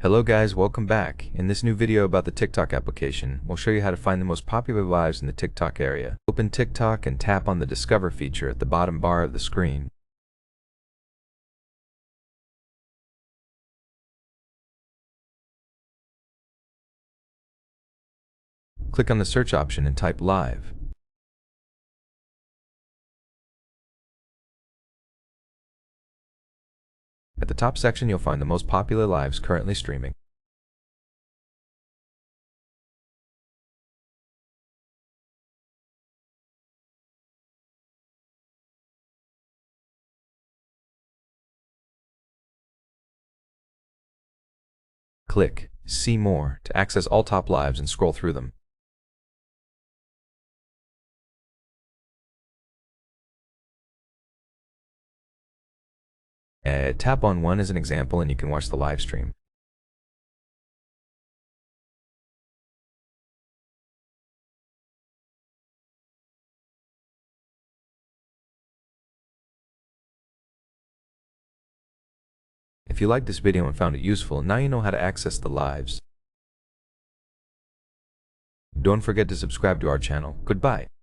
Hello guys, welcome back. In this new video about the TikTok application, we'll show you how to find the most popular lives in the TikTok area. Open TikTok and tap on the Discover feature at the bottom bar of the screen. Click on the search option and type live. At the top section, you'll find the most popular lives currently streaming. Click See More to access all top lives and scroll through them. Tap on one as an example and you can watch the live stream. If you liked this video and found it useful, now you know how to access the lives. Don't forget to subscribe to our channel. Goodbye.